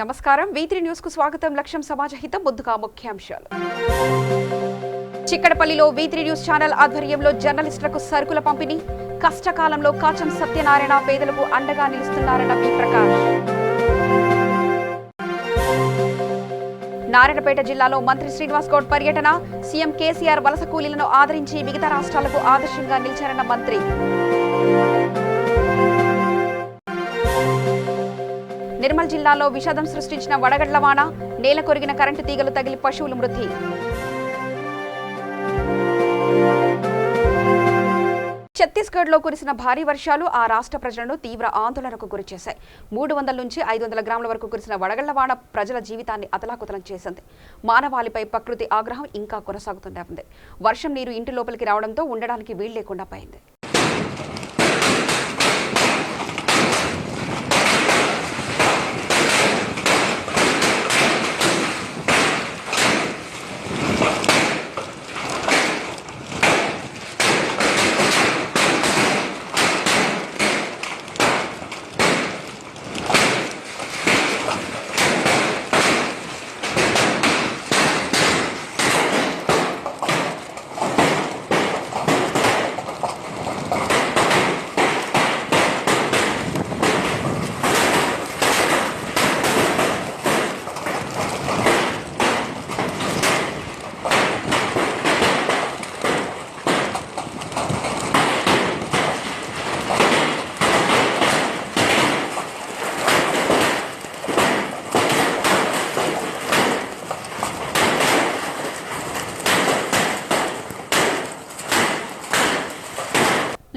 నమస్కారం V3 news కు స్వాగతం. లక్ష్యం సమాజహితం. ముందుగా ముఖ్యాంశాలు. చిక్కడపల్లిలో V3 న్యూస్ ఛానల్ ఆధ్వర్యంలో జర్నలిస్టులకు సరుకుల పంపిణీ. కష్టకాలంలో కాచం సత్యనారాయణ పేదలకు అండగా నిలుస్తున్నారన్న వి ప్రకాష్. నారాయణపేట జిల్లాలో మంత్రి శ్రీనివాస్ గౌడ్ పర్యటన. సీఎం కేసీఆర్ వలస కూలీలను ఆదరించి మిగతా రాష్ట్రాలకు ఆదర్శంగా నిలిచారన్న మంత్రి. నిర్మల్ జిల్లాలో విషాదం సృష్టించిన వడగళ్ల వాన. నేల కొరిగిన కరెంటు తీగలు తగిలి పశువులు మృతి. ఛత్తీస్గఢ్లో కురిసిన భారీ వర్షాలు ఆ రాష్ట్ర ప్రజలను తీవ్ర ఆందోళనకు గురిచేశాయి. 300 నుంచి 500 గ్రాముల వరకు కురిసిన వడగళ్ల వాన ప్రజల జీవితాన్ని అతలాకుతలం చేసింది. మానవాళిపై ప్రకృతి ఆగ్రహం ఇంకా కొనసాగుతూనే ఉంది. వర్షం నీరు ఇంటి లోపలికి రావడంతో ఉండడానికి వీలు లేకుండా పోయింది.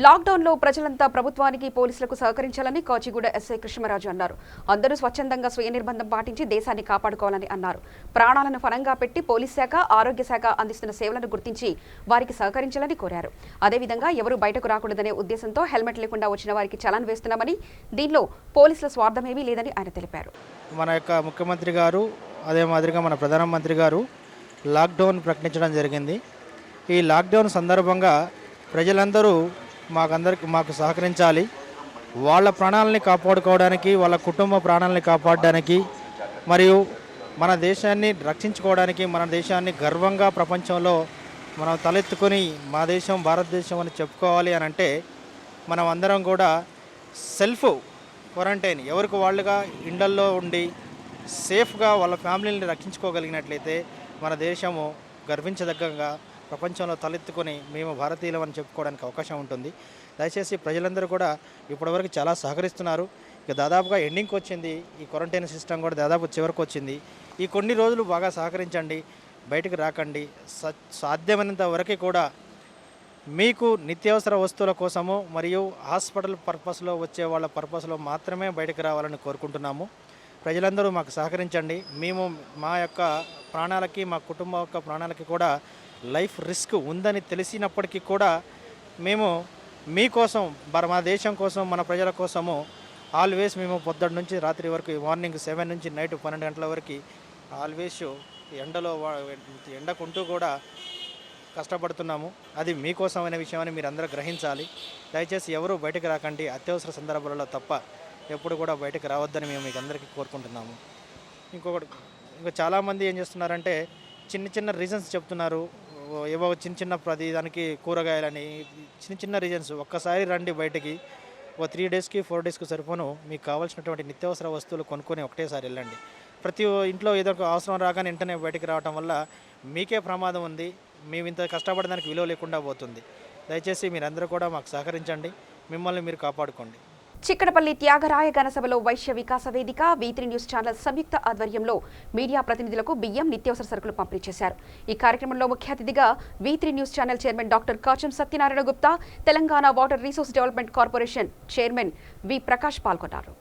లాక్డౌన్లో ప్రజలంతా ప్రభుత్వానికి పోలీసులకు సహకరించాలని కాచిగూడ ఎస్ఐ కృష్ణరాజు అన్నారు. అందరూ స్వచ్ఛందంగా స్వీయ నిర్బంధం పాటించి దేశాన్ని కాపాడుకోవాలని అన్నారు. ప్రాణాలను ఫలంగా పెట్టి పోలీస్ శాఖ, ఆరోగ్య శాఖ అందిస్తున్న సేవలను గుర్తించి వారికి సహకరించాలని కోరారు. అదేవిధంగా ఎవరూ బయటకు రాకూడదనే ఉద్దేశంతో హెల్మెట్ లేకుండా వచ్చిన వారికి చలాన్ వేస్తున్నామని, దీనిలో పోలీసుల స్వార్థమేమీ లేదని ఆయన తెలిపారు. మన యొక్క ముఖ్యమంత్రి గారు, అదే మాదిరిగా మన ప్రధానమంత్రి గారు లాక్డౌన్ ప్రకటించడం జరిగింది. ఈ లాక్డౌన్ సందర్భంగా ప్రజలందరూ మాకు సహకరించాలి. వాళ్ళ ప్రాణాలని కాపాడుకోవడానికి, వాళ్ళ కుటుంబ ప్రాణాలని కాపాడడానికి, మరియు మన దేశాన్ని రక్షించుకోవడానికి, మన దేశాన్ని గర్వంగా ప్రపంచంలో మనం తలెత్తుకొని మా దేశం భారతదేశం అని చెప్పుకోవాలి అని అంటే మనం అందరం కూడా సెల్ఫ్ క్వారంటైన్ ఎవరికి వాళ్ళుగా ఇండ్లల్లో ఉండి సేఫ్గా వాళ్ళ ఫ్యామిలీని రక్షించుకోగలిగినట్లయితే మన దేశము గర్వించదగ్గగా ప్రపంచంలో తలెత్తుకొని మేము భారతీయులం అని చెప్పుకోవడానికి అవకాశం ఉంటుంది. దయచేసి ప్రజలందరూ కూడా ఇప్పటివరకు చాలా సహకరిస్తున్నారు. ఇక దాదాపుగా ఎండింగ్కి వచ్చింది. ఈ క్వారంటైన్ సిస్టమ్ కూడా దాదాపు చివరికి వచ్చింది. ఈ కొన్ని రోజులు బాగా సహకరించండి, బయటకు రాకండి. సాధ్యమైనంత వరకు కూడా మీకు నిత్యావసర వస్తువుల కోసము మరియు హాస్పిటల్ పర్పస్లో వచ్చే వాళ్ళ పర్పస్లో మాత్రమే బయటకు రావాలని కోరుకుంటున్నాము. ప్రజలందరూ మాకు సహకరించండి. మేము మా యొక్క ప్రాణాలకి, మా కుటుంబం యొక్క ప్రాణాలకి కూడా లైఫ్ రిస్క్ ఉందని తెలిసినప్పటికీ కూడా మేము మీకోసం, మన దేశం కోసం, మన ప్రజల కోసము ఆల్వేస్ మేము పొద్దున్న నుంచి రాత్రి వరకు, మార్నింగ్ 7 నుంచి నైట్ 12 గంటల వరకు ఆల్వేస్ ఎండలో ఎండకుంటూ కూడా కష్టపడుతున్నాము. అది మీకోసం అనే విషయాన్ని మీరు అందరూ గ్రహించాలి. దయచేసి ఎవరూ బయటకు రాకండి. అత్యవసర సందర్భాలలో తప్ప ఎప్పుడు కూడా బయటకు రావద్దని మేము మీకు అందరికీ కోరుకుంటున్నాము. ఇంకా చాలామంది ఏం చేస్తున్నారంటే చిన్న రీజన్స్ చెప్తున్నారు. ఏవో చిన్న ప్రతి దానికి కూరగాయలని చిన్న రీజన్స్. ఒక్కసారి రండి బయటికి, 3 డేస్కి 4 డేస్కి సరిపోను మీకు కావాల్సినటువంటి నిత్యావసర వస్తువులు కొనుక్కొని ఒకటేసారి వెళ్ళండి. ప్రతి ఇంట్లో ఏదో ఒక అవసరం రాగానే వెంటనే బయటికి రావడం వల్ల మీకే ప్రమాదం ఉంది. మేము ఇంత కష్టపడడానికి విలువ లేకుండా పోతుంది. దయచేసి మీరందరూ కూడా మాకు సహకరించండి, మిమ్మల్ని మీరు కాపాడుకోండి. చిక్కడపల్లి త్యాగరాయ ఘనసభలో వైశ్య వికాస వేదిక, V3 న్యూస్ ఛానల్ సంయుక్త ఆధ్వర్యంలో మీడియా ప్రతినిధులకు బియ్యం, నిత్యావసర సరుకులు పంపిణీ చేశారు. ఈ కార్యక్రమంలో ముఖ్య అతిథిగా V3 news channel chairman doctor Kacham Satyanarayana Gupta, Telangana water resource development corporation chairman V Prakash పాల్గొన్నారు.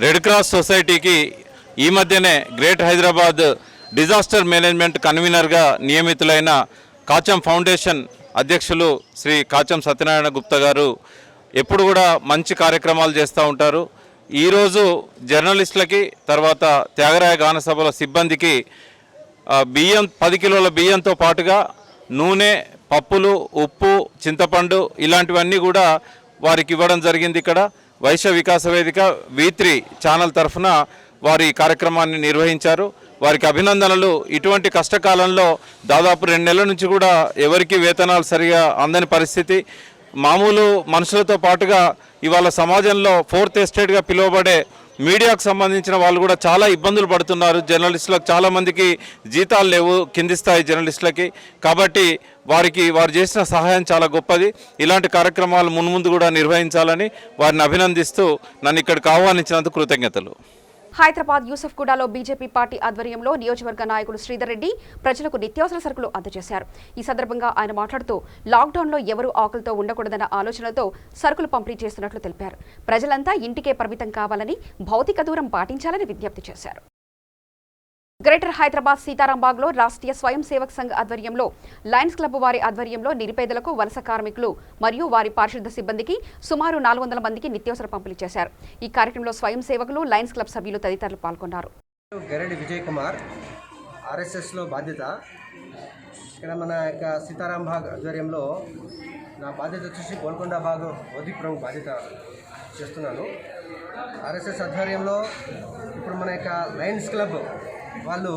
రెడ్ క్రాస్ సొసైటీకి ఈ మధ్యనే గ్రేట్ హైదరాబాద్ డిజాస్టర్ మేనేజ్మెంట్ కన్వీనర్గా నియమితులైన కాచం ఫౌండేషన్ అధ్యక్షులు శ్రీ కాచం సత్యనారాయణ గుప్తా గారు ఎప్పుడు కూడా మంచి కార్యక్రమాలు చేస్తూ ఉంటారు. ఈరోజు జర్నలిస్టులకి తర్వాత త్యాగరాయ గాన సభల సిబ్బందికి బియ్యం 10 కిలోల బియ్యంతో పాటుగా నూనె, పప్పులు, ఉప్పు, చింతపండు ఇలాంటివన్నీ కూడా వారికి ఇవ్వడం జరిగింది. ఇక్కడ వైశ్య వికాస వేదిక V3 ఛానల్ తరఫున వారి కార్యక్రమాన్ని నిర్వహించారు. వారికి అభినందనలు. ఇటువంటి కష్టకాలంలో దాదాపు 2 నెలల నుంచి కూడా ఎవరికి వేతనాలు సరిగా అందని పరిస్థితి. మామూలు మనుషులతో పాటుగా ఇవాళ సమాజంలో 4th ఎస్టేట్గా పిలువబడే మీడియాకు సంబంధించిన వాళ్ళు కూడా చాలా ఇబ్బందులు పడుతున్నారు. జర్నలిస్టులకు చాలామందికి జీతాలు లేవు, కింది స్థాయి జర్నలిస్టులకి. కాబట్టి వారు చేసిన సహాయం చాలా గొప్పది. ఇలాంటి కార్యక్రమాలు మున్ముందు కూడా నిర్వహించాలని వారిని అభినందిస్తూ నన్ను ఇక్కడికి ఆహ్వానించినందుకు కృతజ్ఞతలు. హైదరాబాద్ యూసఫ్గూడలో బీజేపీ పార్టీ ఆధ్వర్యంలో నియోజకవర్గ నాయకులు శ్రీధర్ రెడ్డి ప్రజలకు నిత్యావసర సరుకులు అందజేశారు. ఈ సందర్భంగా ఆయన మాట్లాడుతూ లాక్డౌన్లో ఎవరూ ఆకలితో ఉండకూడదన్న ఆలోచనతో సరుకులు పంపిణీ చేస్తున్నట్లు తెలిపారు. ప్రజలంతా ఇంటికే పరిమితం కావాలని, భౌతిక దూరం పాటించాలని విజ్ఞప్తి చేశారు. గ్రేటర్ హైదరాబాద్ సీతారాంబాగ్లో రాష్ట్రీయ స్వయం సేవక్ సంఘ్ ఆధ్వర్యంలో లయన్స్ క్లబ్ వారి ఆధ్వర్యంలో నిరుపేదలకు, వలస కార్మికులు మరియు వారి పారిశుద్ధ సిబ్బందికి సుమారు 400 మందికి నిత్యావసర పంపిణీ చేశారు. ఈ కార్యక్రమంలో స్వయం సేవకులు, లయన్స్ క్లబ్ సభ్యులు తదితరులు పాల్గొన్నారు. గరెడ్డి విజయ్ కుమార్, ఆర్ఎస్ఎస్లో బాధ్యత. ఇక్కడ మన యొక్క సీతారాంబాగ్ ఆధ్వర్యంలో నా బాధ్యత వచ్చేసి గోల్కొండ బాగ్ ఓదిపురం బాధ్యత చేస్తున్నాను. ఆర్ఎస్ఎస్ ఆధ్వర్యంలో ఇప్పుడు మన యొక్క లయన్స్ క్లబ్ వాళ్ళు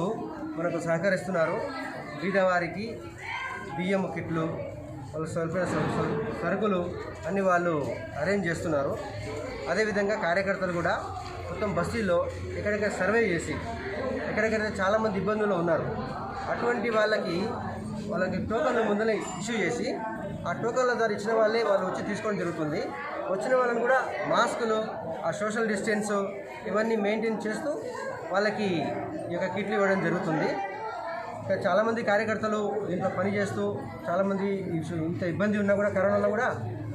మనకు సహకరిస్తున్నారు. బీదవారికి బియ్యం కిట్లు, వాళ్ళ సరుకులు అన్ని వాళ్ళు అరేంజ్ చేస్తున్నారు. అదేవిధంగా కార్యకర్తలు కూడా మొత్తం బస్తీల్లో ఎక్కడెక్కడ సర్వే చేసి ఎక్కడెక్కడైతే చాలామంది ఇబ్బందులు ఉన్నారు అటువంటి వాళ్ళకి టోకన్లు ముందర ఇష్యూ చేసి ఆ టోకన్ల ద్వారా ఇచ్చిన వాళ్ళే వాళ్ళు వచ్చి తీసుకోవడం జరుగుతుంది. వచ్చిన వాళ్ళని కూడా మాస్కులు, ఆ సోషల్ డిస్టెన్స్ ఇవన్నీ మెయింటైన్ చేస్తూ వాళ్ళకి ఈ యొక్క కిట్లు ఇవ్వడం జరుగుతుంది. ఇంకా చాలామంది కార్యకర్తలు దీంట్లో పనిచేస్తూ చాలామంది ఇంత ఇబ్బంది ఉన్నా కూడా, కరోనాలో కూడా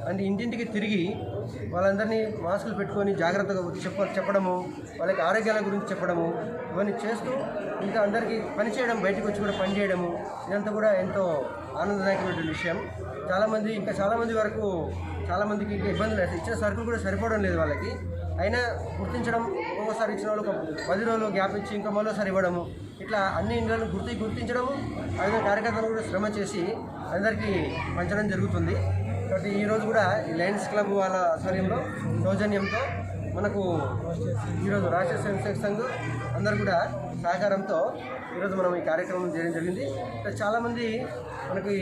అంటే ఇంటింటికి తిరిగి వాళ్ళందరినీ మాస్కులు పెట్టుకొని జాగ్రత్తగా చెప్పడము, వాళ్ళకి ఆరోగ్యాల గురించి చెప్పడము, ఇవన్నీ చేస్తూ ఇంకా అందరికీ పనిచేయడం, బయటకు వచ్చి కూడా పనిచేయడము, ఇదంతా కూడా ఎంతో ఆనందదాయకమైన విషయం. చాలామంది వరకు చాలామందికి ఇంకా ఇబ్బందులు ఇచ్చిన సరుకులు కూడా సరిపోవడం లేదు వాళ్ళకి. అయినా గుర్తించడం, ఒక్కొక్కసారి ఇచ్చిన వాళ్ళు ఒక 10 రోజులు గ్యాప్ ఇచ్చి ఇంకా మరోసారి ఇవ్వడము, ఇట్లా అన్ని ఇండ్లను గుర్తించడము, అదే కార్యకర్తలు కూడా శ్రమ చేసి అందరికీ పంచడం జరుగుతుంది. కాబట్టి ఈరోజు కూడా ఈ లయన్స్ క్లబ్ వాళ్ళ ఆధ్వర్యంలో సౌజన్యంతో మనకు ఈరోజు రాష్ట్రీయ స్వయం సేవక్ సంఘ్ అందరూ కూడా సహకారంతో ఈరోజు మనం ఈ కార్యక్రమం చేయడం జరిగింది. చాలామంది మనకి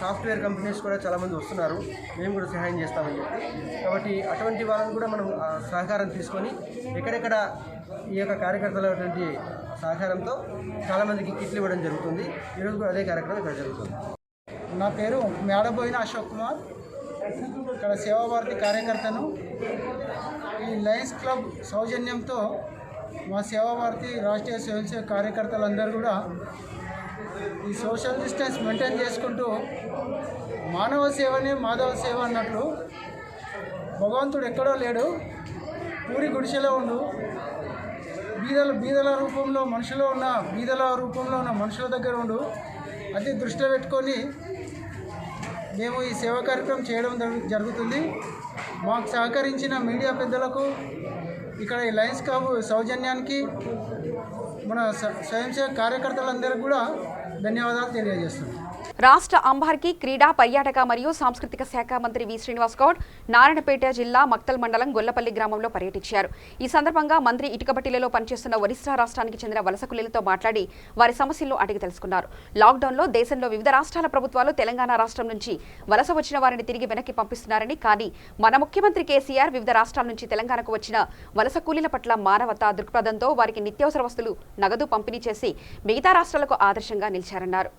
సాఫ్ట్వేర్ కంపెనీస్ కూడా చాలామంది వస్తున్నారు, మేము కూడా సహాయం చేస్తామని చెప్పి. కాబట్టి అటువంటి వాళ్ళని కూడా మనం సహకారం తీసుకొని ఎక్కడెక్కడ ఈ యొక్క కార్యకర్తలటువంటి సహకారంతో చాలామందికి కిట్లు ఇవ్వడం జరుగుతుంది. ఈరోజు కూడా అదే కార్యక్రమం ఇక్కడ జరుగుతుంది. నా పేరు మేడబోయిన అశోక్ కుమార్, ఇక్కడ సేవాభారతి కార్యకర్తను. ఈ లయన్స్ క్లబ్ సౌజన్యంతో మా సేవాభారతి రాష్ట్రీయ స్వయం సేవక కార్యకర్తలందరూ కూడా ఈ సోషల్ డిస్టెన్స్ మెయింటైన్ చేసుకుంటూ మానవ సేవనే మాధవ సేవ అన్నట్లు భగవంతుడు ఎక్కడో లేడు, పూరి గుడిసెలో ఉండు, బీదల రూపంలో బీదల మనుషుల దగ్గర ఉండు. అది దృష్టిలో పెట్టుకొని మేము ఈ సేవా కార్యక్రమం చేయడం జరుగుతుంది. మాకు సహకరించిన మీడియా పెద్దలకు, ఇక్కడ ఈ లయన్స్ క్లబ్ సౌజన్యానికి, మన స్వయం సేవక కార్యకర్తలందరికీ కూడా ధన్యవాదాలు తెలియజేస్తున్నాం. రాష్ట్ర అంబార్కి క్రీడా, పర్యాటక మరియు సాంస్కృతిక శాఖ మంత్రి వి శ్రీనివాస్ గౌడ్ నారాయణపేట జిల్లా మక్తల్ మండలం గొల్లపల్లి గ్రామంలో పర్యటించారు. ఈ సందర్భంగా మంత్రి ఇటుకబట్టిలలో పనిచేస్తున్న ఒరిస్సా రాష్ట్రానికి చెందిన వలస కూలీలతో మాట్లాడి వారి సమస్యలను అడిగి తెలుసుకున్నారు. లాక్డౌన్లో దేశంలో వివిధ రాష్ట్రాల ప్రభుత్వాలు తెలంగాణ రాష్ట్రం నుంచి వలస వచ్చిన వారిని తిరిగి వెనక్కి పంపిస్తున్నారని, కానీ మన ముఖ్యమంత్రి కేసీఆర్ వివిధ రాష్ట్రాల నుంచి తెలంగాణకు వచ్చిన వలస కూలీల పట్ల మానవతా దృక్పథంతో వారికి నిత్యావసర వస్తువులు, నగదు పంపిణీ చేసి మిగతా రాష్ట్రాలకు ఆదర్శంగా నిలిచారన్నారు.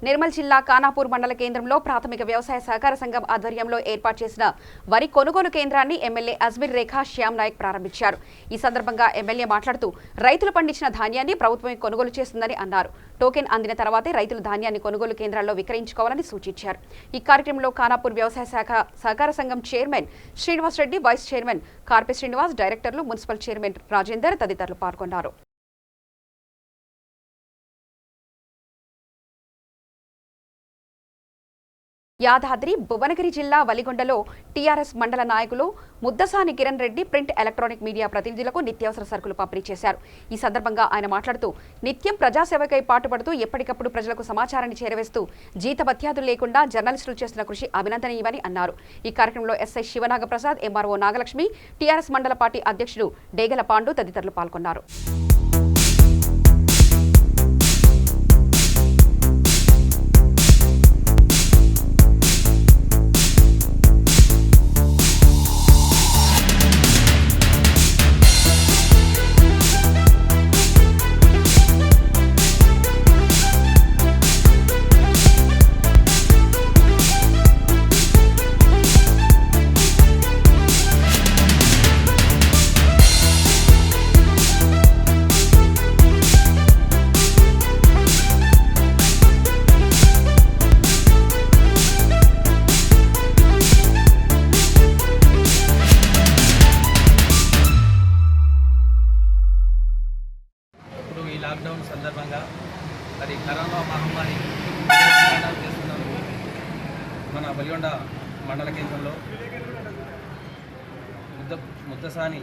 నిర్మల్ జిల్లా ఖానాపూర్ మండల కేంద్రంలో ప్రాథమిక వ్యవసాయ సహకార సంఘం ఆధ్వర్యంలో ఏర్పాటు చేసిన వరి కొనుగోలు కేంద్రాన్ని ఎమ్మెల్యే అజ్మీర్ రేఖా శ్యామ్ నాయక్ ప్రారంభించారు. ఈ సందర్భంగా ఎమ్మెల్యే మాట్లాడుతూ రైతులు పండించిన ధాన్యాన్ని ప్రభుత్వమే కొనుగోలు చేస్తుందని అన్నారు. టోకెన్ అందిన తర్వాతే రైతులు ధాన్యాన్ని కొనుగోలు కేంద్రాల్లో విక్రయించుకోవాలని సూచించారు. ఈ కార్యక్రమంలో ఖానాపూర్ వ్యవసాయ శాఖ సహకార సంఘం chairman Srinivas Reddy, vice chairman Karpe Srinivas, డైరెక్టర్లు, మున్సిపల్ చైర్మన్ రాజేందర్ తదితరులు పాల్గొన్నారు. యాదాద్రి భువనగిరి జిల్లా వలిగొండలో టీఆర్ఎస్ మండల నాయకులు Muddasani Kiran Reddy print electronic media ప్రతినిధులకు నిత్యావసర సరుకులు పంపిణీ చేశారు. ఈ సందర్భంగా ఆయన మాట్లాడుతూ నిత్యం ప్రజాసేవకై పాటుపడుతూ ఎప్పటికప్పుడు ప్రజలకు సమాచారాన్ని చేరవేస్తూ జీతభత్యాదులు లేకుండా జర్నలిస్టులు చేస్తున్న కృషి అభినందనీయమని అన్నారు. ఈ కార్యక్రమంలో ఎస్ఐ శివనాగప్రసాద్, ఎంఆర్ఓ నాగలక్ష్మి, టీఆర్ఎస్ మండల పార్టీ అధ్యక్షుడు డేగల పాండు తదితరులు పాల్గొన్నారు. లాక్డౌన్ సందర్భంగా మరి కరోనా మహమ్మారి చేస్తున్నాము. మన వలిగొండ మండల కేంద్రంలో ముద్దసాని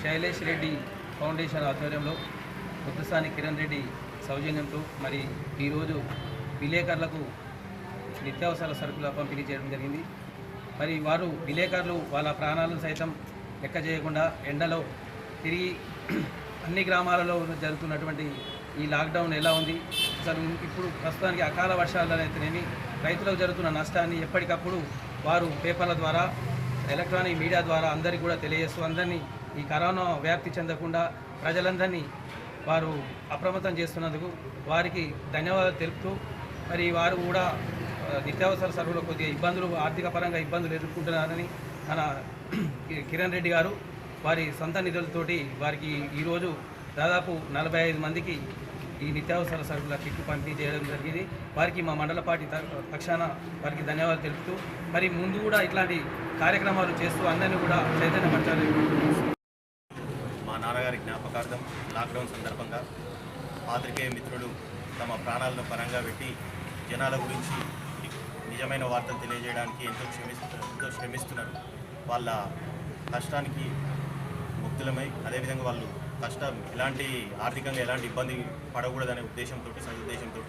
శైలేష్ రెడ్డి ఫౌండేషన్ ఆధ్వర్యంలో ముద్దసాని కిరణ్ రెడ్డి సౌజన్యంతో మరి ఈరోజు విలేకరులకు నిత్యావసర సరుకుల పంపిణీ చేయడం జరిగింది. మరి వారు విలేకరులు వాళ్ళ ప్రాణాలను సైతం లెక్క చేయకుండా ఎండలో తిరిగి అన్ని గ్రామాలలో జరుగుతున్నటువంటి ఈ లాక్డౌన్ ఎలా ఉంది, అసలు ఇప్పుడు ప్రస్తుతానికి అకాల వర్షాలు అయితేనేమి రైతులకు జరుగుతున్న నష్టాన్ని ఎప్పటికప్పుడు వారు పేపర్ల ద్వారా, ఎలక్ట్రానిక్ మీడియా ద్వారా అందరికీ కూడా తెలియజేస్తూ అందరినీ ఈ కరోనా వ్యాప్తి చెందకుండా ప్రజలందరినీ వారు అప్రమత్తం చేస్తున్నందుకు వారికి ధన్యవాదాలు తెలుపుతూ మరి వారు కూడా నిత్యావసర సరుకులు కొద్దిగా ఇబ్బందులు, ఆర్థిక పరంగా ఇబ్బందులు ఎదుర్కొంటున్నారని మన కిరణ్ రెడ్డి గారు వారి సొంత నిధులతోటి వారికి ఈరోజు దాదాపు 45 మందికి ఈ నిత్యావసర సరుకుల కిట్లు పంపిణీ చేయడం జరిగింది. వారికి మా మండల పార్టీ పక్షాన వారికి ధన్యవాదాలు తెలుపుతూ మరి ముందు కూడా ఇట్లాంటి కార్యక్రమాలు చేస్తూ అందరినీ కూడా చైతన్యపరచాలి. మా నాన్నగారి జ్ఞాపకార్థం లాక్డౌన్ సందర్భంగా పాత్రికేయ మిత్రులు తమ ప్రాణాలను పరంగా పెట్టి జనాల గురించి నిజమైన వార్తలు తెలియజేయడానికి ఎంతో శ్రమిస్తున్నారు. వాళ్ళ కష్టానికి ముక్తులమై అదేవిధంగా వాళ్ళు ఎలాంటి ఆర్థికంగా ఎలాంటి ఇబ్బంది పడకూడదనే సదుద్దేశంతో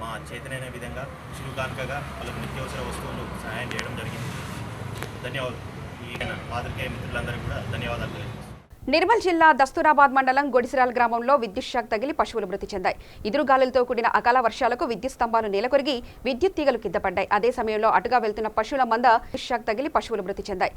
మా చేతనైన విధంగా చిరుకానుకగా వాళ్ళకు నిత్యావసర వస్తువులు సహాయం చేయడం జరిగింది. ధన్యవాదాలు. ఈ పాత్రికేయ మిత్రులందరికీ కూడా ధన్యవాదాలు తెలియజేస్తున్నాను. నిర్మల్ జిల్లా దస్తూరాబాద్ మండలం గొడిసిరాల్ గ్రామంలో విద్యుత్ షాక్ తగిలి పశువులు మృతి చెందాయి. ఎదురుగాలులతో కూడిన అకాల వర్షాలకు విద్యుత్ స్తంభాలు నేలకొరిగి విద్యుత్ తీగలు కింద పడ్డాయి. అదే సమయంలో అటుగా వెళ్తున్న పశువుల మంద విద్యుత్ షాక్ తగిలి పశువులు మృతి చెందాయి.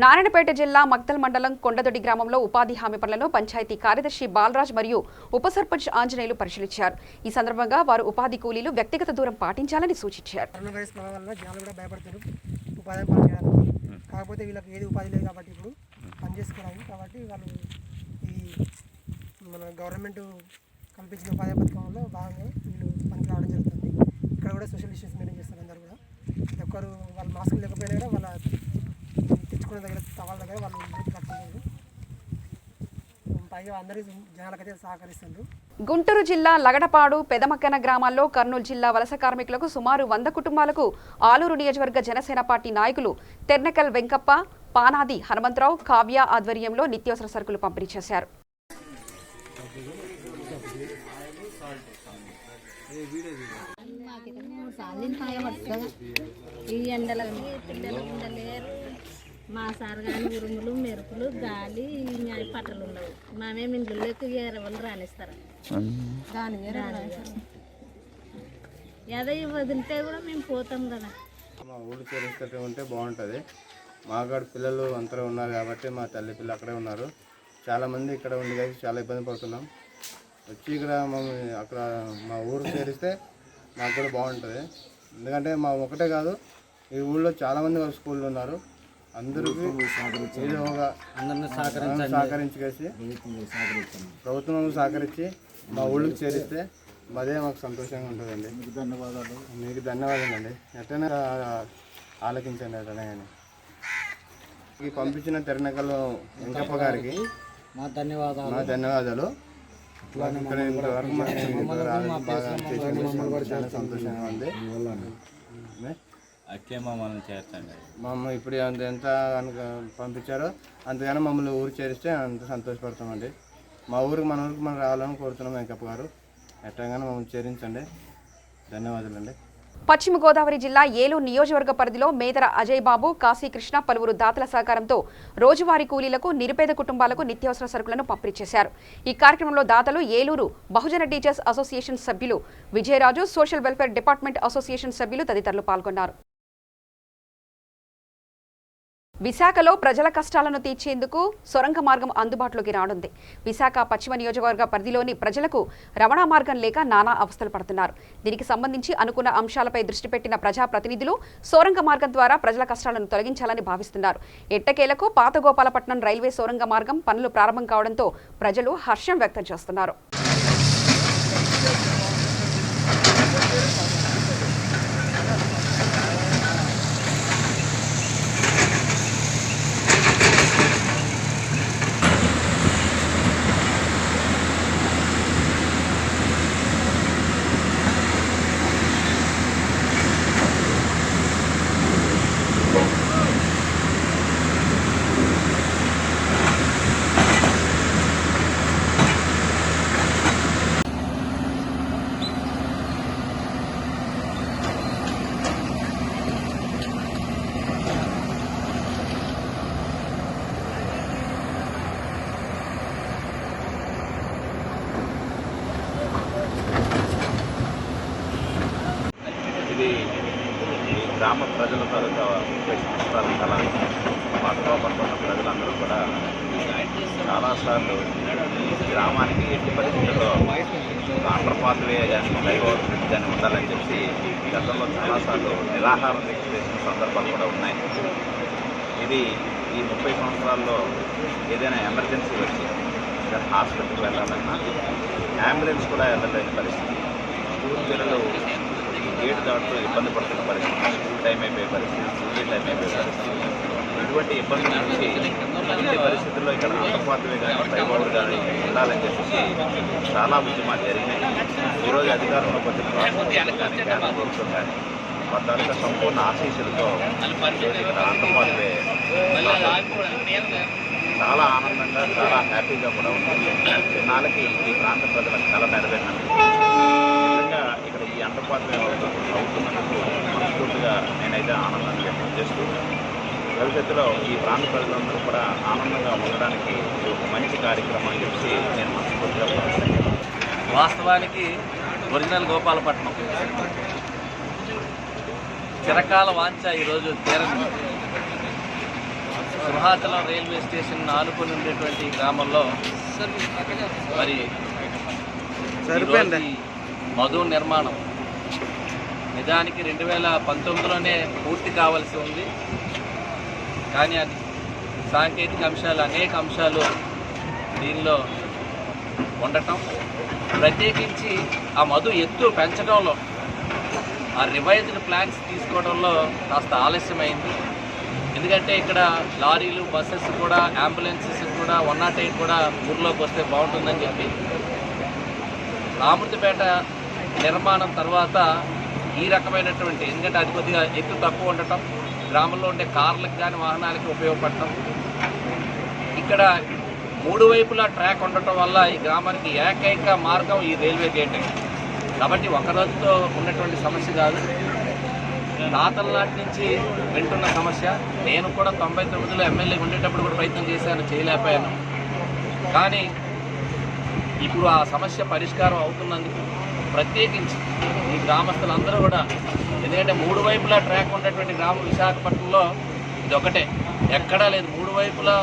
నారాయణపేట జిల్లా మక్తల్ మండలం కొండదొడి గ్రామంలో ఉపాధి హామీ పనులను పంచాయతీ కార్యదర్శి బాలరాజ్ మరియు ఉప సర్పంచ్ ఆంజనేయులు పరిశీలించారు. ఈ సందర్భంగా వారు ఉపాధి కూలీలు వ్యక్తిగత దూరం పాటించాలని సూచించారు. కాకపోతే వీళ్ళకి ఏది ఉపాధి లేదు కాబట్టి ఇప్పుడు పనిచేసుకోవడానికి కాబట్టి వాళ్ళు ఈ మన గవర్నమెంట్ కల్పించిన ఉపాధి పథకంలో భాగంగా వీళ్ళు పనికి రావడం జరుగుతుంది. ఇక్కడ కూడా సోషల్ డిస్టెన్స్ మెయింటైన్ చేస్తారు. అందరూ కూడా ఒక్కరు వాళ్ళు మాస్కులు లేకపోయినా కూడా వాళ్ళ తెచ్చుకునే దగ్గర వాళ్ళ దగ్గర వాళ్ళు కట్టుకుంటారు. అయ్యో అందరికీ జనాలకైతే సహకరిస్తుండ్రు. గుంటూరు జిల్లా లగడపాడు పెదమక్కన గ్రామాల్లో కర్నూలు జిల్లా వలస కార్మికులకు సుమారు 100 కుటుంబాలకు ఆలూరు నియోజకవర్గ జనసేన పార్టీ నాయకులు తెర్నకల్ వెంకప్ప, పానాది హనుమంతరావు, కావ్య ఆధ్వర్యంలో నిత్యావసర సరుకులు పంపిణీ చేశారు. ఈ ఎండలకి పిల్లలు ఉండలేరు. మా సార్ కానీ ఉరుములు మెరుపులు గాలి పట్టలు ఉండవు. మేమేమి ఇండ్లకి వాళ్ళు రానిస్తారు. ఏదో వదిలితే కూడా మేము పోతాం కదా. మా ఊళ్ళు చేరిస్తే ఉంటే బాగుంటుంది. మాగాడు పిల్లలు అంతా ఉన్నారు కాబట్టి మా తల్లి పిల్లలు అక్కడే ఉన్నారు. చాలామంది ఇక్కడ ఉండి చాలా ఇబ్బంది పడుతున్నాం. వచ్చి ఇక్కడ అక్కడ మా ఊరు చేరిస్తే మాకు కూడా బాగుంటుంది. ఎందుకంటే మా ఒకటే కాదు, ఈ ఊళ్ళో చాలామంది స్కూళ్ళు ఉన్నారు. అందరికీ ఏదో ఒక సహకరించేసి ప్రభుత్వం సహకరించి మా ఊళ్ళకి చేరిస్తే అదే మాకు సంతోషంగా ఉంటుందండి. మీకు ధన్యవాదాలండి. ఎట్లయినా ఆలకించండి. ఎట్లనే కానీ ఈ పంపించిన తెరనకల్ వెంకప్ప గారికి మా ధన్యవాదాలు. ఇక్కడ ఇంతవరకు బాగా చాలా సంతోషంగా ఉంది. మమ్మల్ని ఇప్పుడు ఎంత పంపించారో అంతగానో మమ్మల్ని ఊరు చేరిస్తే అంత సంతోషపడతామండి. మా ఊరికి మన ఊరికి మనం రావాలని కోరుతున్నాం. వెంకప్ప గారు ఎట్లాగానో మమ్మల్ని చేరించండి. ధన్యవాదాలండి. పశ్చిమ గోదావరి జిల్లా ఏలూరు నియోజకవర్గ పరిధిలో మేదర అజయ్ బాబు, కాశీకృష్ణ పలువురు దాతల సహకారంతో రోజువారీ కూలీలకు, నిరుపేద కుటుంబాలకు నిత్యావసర సరుకులను పంపిణీ చేశారు. ఈ కార్యక్రమంలో దాతలు ఏలూరు బహుజన టీచర్స్ అసోసియేషన్ సభ్యులు Vijayaraju, social welfare department association సభ్యులు తదితరులు పాల్గొన్నారు. విశాఖలో ప్రజల కష్టాలను తీర్చేందుకు సొరంగ మార్గం అందుబాటులోకి రానుంది. విశాఖ పశ్చిమ నియోజకవర్గ పరిధిలోని ప్రజలకు రవాణా మార్గం లేక నానా అవస్థలు పడుతున్నారు. దీనికి సంబంధించి అనుకున్న అంశాలపై దృష్టి పెట్టిన ప్రజాప్రతినిధులు సొరంగ మార్గం ద్వారా ప్రజల కష్టాలను తొలగించాలని భావిస్తున్నారు. ఎట్టకేలకు పాత గోపాలపట్నం రైల్వే సొరంగ మార్గం పనులు ప్రారంభం కావడంతో ప్రజలు హర్షం వ్యక్తం చేస్తున్నారు. గ్రామ ప్రజల తాలూకా 30 సంవత్సరాల కళ పాతగోపాలపట్నం ప్రజలందరూ కూడా చాలాసార్లు ఈ గ్రామానికి ఎట్టి పరిస్థితుల్లో అండర్ పాత్వే కానీ ఫ్లైఓవర్ బ్రిడ్జ్ కానీ ఉండాలని చెప్పి గతంలో చాలాసార్లు నిరాహారం చేసిన సందర్భాలు కూడా ఉన్నాయి. ఇది ఈ 30 సంవత్సరాల్లో ఏదైనా ఎమర్జెన్సీ వచ్చి హాస్పిటల్కి వెళ్ళాలన్నా అంబులెన్స్ కూడా వెళ్ళలేని పరిస్థితి, స్కూల్ పిల్లలు గేట్ దాటుతూ ఇబ్బంది పడుతున్న పరిస్థితి, స్కూల్ టైం అయిపోయే పరిస్థితి, స్కూల్ టైం అయిపోయే పరిస్థితి, ఇటువంటి ఇబ్బందుల నుంచి ఇన్ని పరిస్థితుల్లో ఇక్కడ అండర్పాత్వే కానీ ఫ్లైఓవర్ కానీ ఉండాలని చెప్పేసి చాలా ఉద్యమాలు జరిగినాయి. ఈరోజు అధికారంలోకి వచ్చిన రాష్ట్రం కానీ కేంద్ర ప్రభుత్వం కానీ వాటి సంపూర్ణ ఆశీస్సులతో ఇక్కడ అండర్పాత్వే చాలా ఆనందంగా చాలా హ్యాపీగా కూడా ఉంటుంది. చిన్నాళ్ళకి ఈ ప్రాంత ప్రజలకు చాలా నెరవేరినందుకు నిజంగా ఇక్కడ ఈ అండర్పాత్వే అవుతున్నందుకు మనస్ఫూర్తిగా నేనైతే ఆనందాన్ని వ్యక్తం చేస్తూ భవిష్యత్తులో ఈ ప్రాంత ప్రజలందరూ కూడా ఆనందంగా ఉండడానికి ఇది ఒక మంచి కార్యక్రమం అని చెప్పి నేను మనస్ఫూర్తిగా భావిస్తున్నాను. వాస్తవానికి ఒరిజినల్ గోపాలపట్నం చిరకాల వాంఛ ఈరోజు తీరని సింహాచలం రైల్వే స్టేషన్ ఆనుకొని ఉండేటువంటి గ్రామంలో మరి మధు నిర్మాణం నిజానికి 2019లోనే పూర్తి కావాల్సి ఉంది. కానీ అది సాంకేతిక అంశాలు అనేక అంశాలు దీనిలో ఉండటం, ప్రత్యేకించి ఆ మధు ఎత్తు పెంచడంలో ఆ రివైజ్డ్ ప్లాన్స్ తీసుకోవడంలో కాస్త ఆలస్యమైంది. ఎందుకంటే ఇక్కడ లారీలు, బస్సెస్ కూడా, అంబులెన్సెస్ కూడా కూడా 108 కూడా ఊర్లోకి వస్తే బాగుంటుందని చెప్పి ఆమృతిపేట నిర్మాణం తర్వాత ఈ రకమైనటువంటి, ఎందుకంటే అది కొద్దిగా ఎత్తు తక్కువ ఉండటం, గ్రామంలో ఉండే కార్లకు కానీ వాహనాలకి ఉపయోగపడటం, ఇక్కడ 3 వైపులా ట్రాక్ ఉండటం వల్ల ఈ గ్రామానికి ఏకైక మార్గం ఈ రైల్వే గేటే. కాబట్టి ఒక రోజుతో ఉన్నటువంటి సమస్య కాదు, తాతల నాటి నుంచి వింటున్న సమస్య. నేను కూడా 99లో ఎమ్మెల్యే ఉండేటప్పుడు కూడా ప్రయత్నం చేశాను, చేయలేకపోయాను. కానీ ఇప్పుడు ఆ సమస్య పరిష్కారం అవుతున్నందుకు ప్రత్యేకించి ఈ గ్రామస్తులందరూ కూడా, ఎందుకంటే 3 వైపులా ట్రాక్ ఉన్నటువంటి గ్రామం విశాఖపట్నంలో ఇది ఒకటే, ఎక్కడా లేదు. 3 వైపులా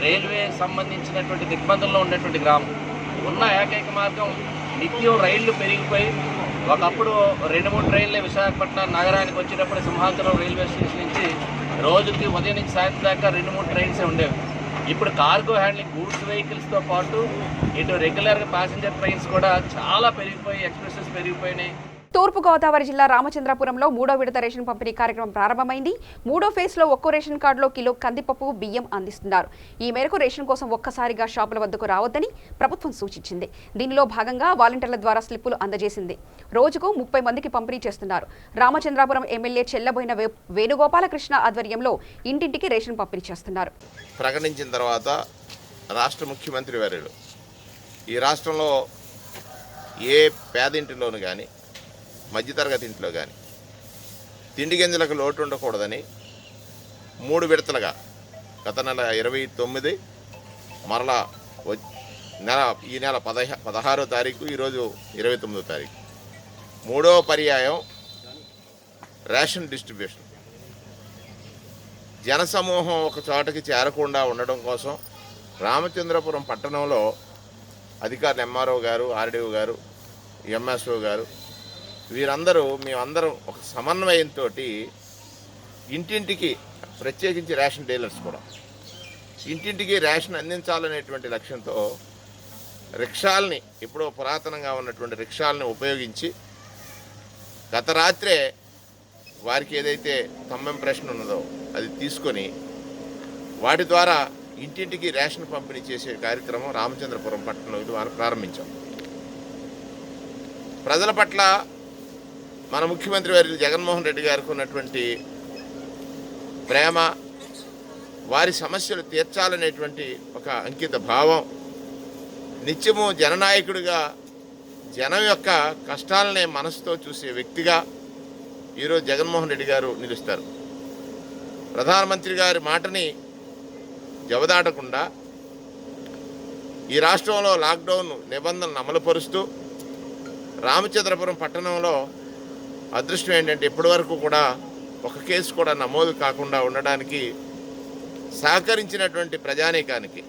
రైల్వే సంబంధించినటువంటి దిగ్బంధంలో ఉన్నటువంటి గ్రామం. ఉన్న ఏకైక మార్గం నిత్యం రైళ్లు పెరిగిపోయి, ఒకప్పుడు 2-3 ట్రైన్లే విశాఖపట్నం నగరానికి వచ్చేటప్పుడు సింహాచలం రైల్వే స్టేషన్ నుంచి రోజుకి ఉదయం నుంచి సాయంత్రం దాకా 2-3 ట్రైన్సే ఉండేవి. ఇప్పుడు కార్గో హ్యాండ్లింగ్ గూడ్స్ వెహికల్స్తో పాటు ఇటు రెగ్యులర్గా ప్యాసింజర్ ట్రైన్స్ కూడా చాలా పెరిగిపోయి, ఎక్స్ప్రెసెస్ పెరిగిపోయినాయి. తూర్పుగోదావరి జిల్లా రామచంద్రపురంలో 3వ విడత రేషన్ పంపిణీ కార్యక్రమం ప్రారంభమైంది. 3వ ఫేజ్లో ఒక్కో రేషన్ కార్డులో కిలో కందిపప్పు, బియ్యం అందిస్తున్నారు. ఈ మేరకు రేషన్ కోసం ఒక్కసారిగా షాపుల వద్దకు రావద్దని ప్రభుత్వం సూచించింది. దీనిలో భాగంగా వాలంటీర్ల ద్వారా స్లిప్పులు అందజేసింది. రోజుకు 30 మందికి పంపిణీ చేస్తున్నారు. రామచంద్రపురం ఎమ్మెల్యే చెల్లబోయిన వేణుగోపాలకృష్ణ ఆధ్వర్యంలో ఇంటింటికి రేషన్ పంపిణీ చేస్తున్నారు. ప్రకటించిన తర్వాత రాష్ట్ర ముఖ్యమంత్రి వర్యులు ఈ రాష్ట్రంలో ఏ పేదింటిలోనూ కానీ మధ్యతరగతి ఇంట్లో కానీ తిండి గింజలకు లోటు ఉండకూడదని 3 విడతలుగా గత నెల 29, మరలా ఈ నెల 16వ తారీఖు, ఈరోజు 29వ తారీఖు 3వ పర్యాయం రేషన్ డిస్ట్రిబ్యూషన్. జనసమూహం ఒక చోటకి చేరకుండా ఉండడం కోసం రామచంద్రపురం పట్టణంలో అధికారులు ఎంఆర్ఓ గారు, ఆర్డీఓ గారు, ఎంఎస్ఓ గారు, మేమందరం ఒక సమన్వయంతో ఇంటింటికి, ప్రత్యేకించి రేషన్ డీలర్స్ కూడా ఇంటింటికి రేషన్ అందించాలనేటువంటి లక్ష్యంతో రిక్షాల్ని, ఎప్పుడో పురాతనంగా ఉన్నటువంటి రిక్షాలని ఉపయోగించి గత రాత్రే వారికి ఏదైతే థంబ్ ఇంప్రెషన్ ఉన్నదో అది తీసుకొని వాటి ద్వారా ఇంటింటికి రేషన్ పంపిణీ చేసే కార్యక్రమం రామచంద్రపురం పట్టణంలో ప్రారంభించాం. ప్రజల పట్ల మన ముఖ్యమంత్రి వర్యులు జగన్మోహన్ రెడ్డి గారికి ఉన్నటువంటి ప్రేమ, వారి సమస్యలు తీర్చాలనేటువంటి ఒక అంకిత భావం, నిత్యము జననాయకుడిగా జనం యొక్క కష్టాలనే మనసుతో చూసే వ్యక్తిగా ఈరోజు జగన్మోహన్ రెడ్డి గారు నిలుస్తారు. ప్రధానమంత్రి గారి మాటని జవదాటకుండా ఈ రాష్ట్రంలో లాక్డౌన్ నిబంధనలు అమలుపరుస్తూ రామచంద్రపురం పట్టణంలో అదృష్టం ఏంటంటే ఇప్పటి వరకు కూడా ఒక కేసు కూడా నమోదు కాకుండా ఉండడానికి సహకరించినటువంటి ప్రజానీకానికి,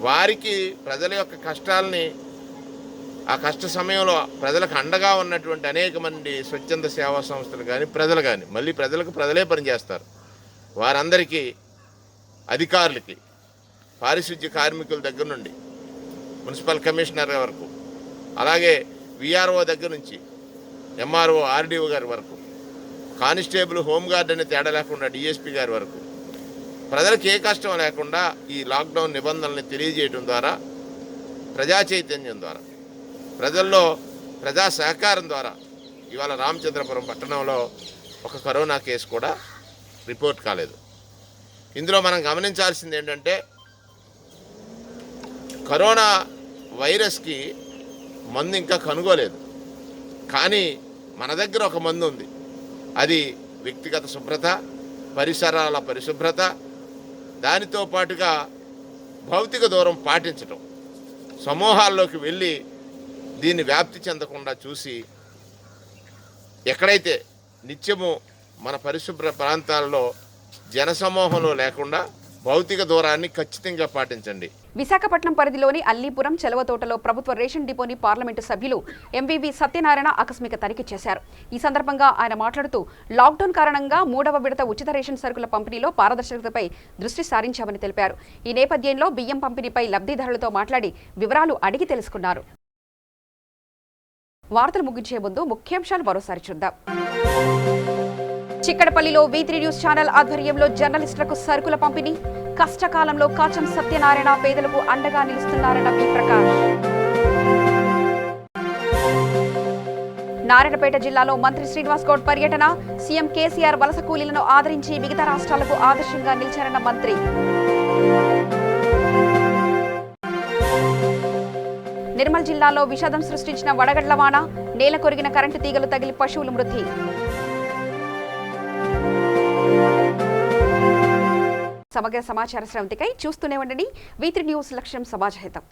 వారికి ప్రజల యొక్క కష్టాలని, ఆ కష్ట సమయంలో ప్రజలకు అండగా ఉన్నటువంటి అనేక మంది స్వచ్ఛంద సేవా సంస్థలు కానీ, ప్రజలు కానీ, మళ్ళీ ప్రజలకు ప్రజలే పనిచేస్తారు, వారందరికీ, అధికారులకి, పారిశుద్ధ్య కార్మికుల దగ్గర నుండి మున్సిపల్ కమిషనర్ వరకు, అలాగే విఆర్ఓ దగ్గర నుంచి ఎంఆర్ఓ, ఆర్డీఓ గారి వరకు, కానిస్టేబుల్, హోంగార్డ్ అనే తేడా లేకుండా డిఎస్పీ గారి వరకు ప్రజలకు ఏ కష్టం లేకుండా ఈ లాక్డౌన్ నిబంధనల్ని తెలియజేయడం ద్వారా, ప్రజా చైతన్యం ద్వారా, ప్రజల్లో ప్రజా సహకారం ద్వారా ఇవాళ రామచంద్రపురం పట్టణంలో ఒక కరోనా కేసు కూడా రిపోర్ట్ కాలేదు. ఇందులో మనం గమనించాల్సింది ఏంటంటే కరోనా వైరస్కి మందు ఇంకా కనుగోలేదు, కానీ మన దగ్గర ఒక మందు ఉంది. అది వ్యక్తిగత శుభ్రత, పరిసరాల పరిశుభ్రత, దానితో పాటుగా భౌతిక దూరం పాటించడం, సమూహాల్లోకి వెళ్ళి దీన్ని వ్యాప్తి చెందకుండా చూసి, ఎక్కడైతే నిత్యము మన పరిశుభ్ర ప్రాంతాల్లో జనసమూహంలో లేకుండా భౌతిక దూరాన్ని ఖచ్చితంగా పాటించండి. విశాఖపట్నం పరిధిలోని అల్లీపురం చెలవతోటలో ప్రభుత్వ రేషన్ డిపోని పార్లమెంటు సభ్యులు ఎంవీవీ సత్యనారాయణ ఆకస్మిక తనిఖీ చేశారు. ఈ సందర్భంగా ఆయన మాట్లాడుతూ లాక్డౌన్ కారణంగా 3వ విడత ఉచిత రేషన్ సరుకుల పంపిణీలో పారదర్శకతపై దృష్టి సారించామని తెలిపారు. ఈ నేపథ్యంలో బియ్యం పంపిణీపై లబ్ధిదారులతో మాట్లాడి వివరాలు అడిగి తెలుసుకున్నారు. వార్తలు ముగించే ముందు ముఖ్యాంశాలు మరోసారి చూద్దాం. చిక్కడపల్లిలో V3 న్యూస్ ఛానల్ ఆధ్వర్యంలో జర్నలిస్టులకు సరుకుల పంపిణీ, కష్టకాలంలో కాచం సత్యనారాయణ పేదలకు అండగా నిలుస్తున్నారన్న బి ప్రకాష్. నారాయణపేట జిల్లాలో మంత్రి శ్రీనివాస్ గౌడ్ పర్యటన. సీఎం కేసీఆర్ వలస కూలీలను ఆదరించి మిగతా రాష్ట్రాలకు ఆదర్శంగా నిలిచారన్న మంత్రి. నిర్మల్ జిల్లాలో విషాదం సృష్టించిన వడగళ్ల వాన. నేల కొరిగిన కరెంటు తీగలు తగిలి పశువులు మృతి. సమగ్ర సమాచార స్రవంతికై చూస్తూనే ఉండండి. V3 న్యూస్ లక్ష్యం సమాజహితం.